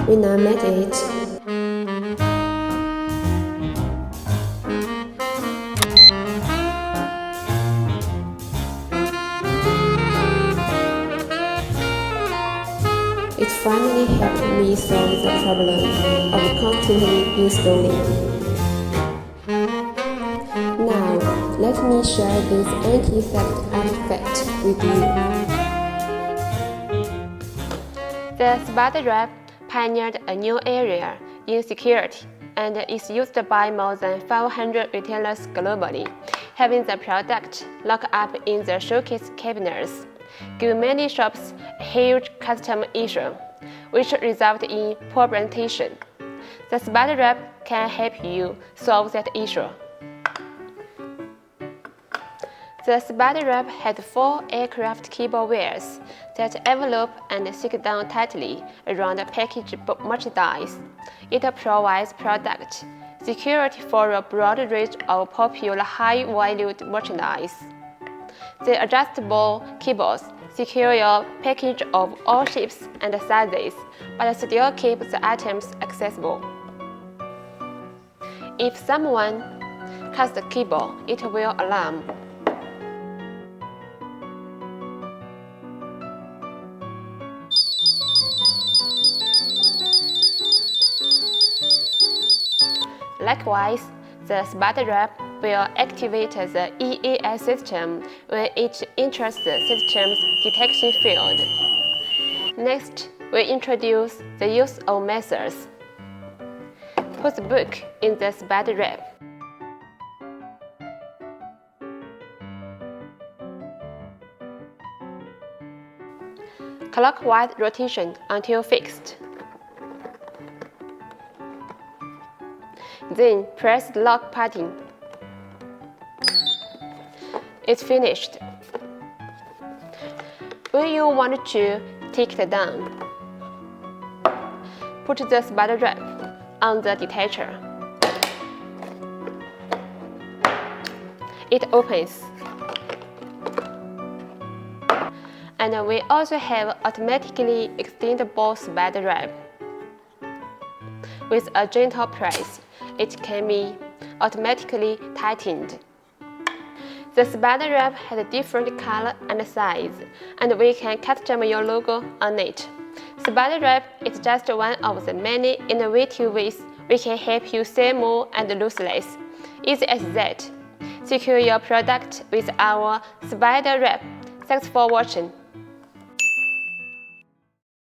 we now made it. It finally helped me solve the problem of constantly installing. Now, let me share this anti-theft artifact with you. The spider web pioneered a new area in security and is used by more than 500 retailers globally, having the product locked up in the showcase cabinets. Give many shops a huge custom issue, which results in poor presentation. The spider web can help you solve that issue. The spider web has 4 aircraft keyboard wires that envelope and stick down tightly around the packaged merchandise. It provides product security for a broad range of popular high-valued merchandise. The adjustable keyboards secure your package of all shapes and sizes, but still keep the items accessible. If someone cuts the keyboard, it will alarm. Likewise, the spider web will activate the EAS system when it enters the system's detection field. Next, we introduce the use of methods. Put the book in the spider web. Clockwise rotation until fixed. Then press the lock button. It's finished. When you want to take it down, put the spider web on the detacher. It opens. And we also have automatically extendable spider web. With a gentle press, it can be automatically tightened. The spider web has a different color and size, and we can custom your logo on it. Spider web is just one of the many innovative ways we can help you sell more and lose less. Easy as that. Secure your product with our spider web. Thanks for watching.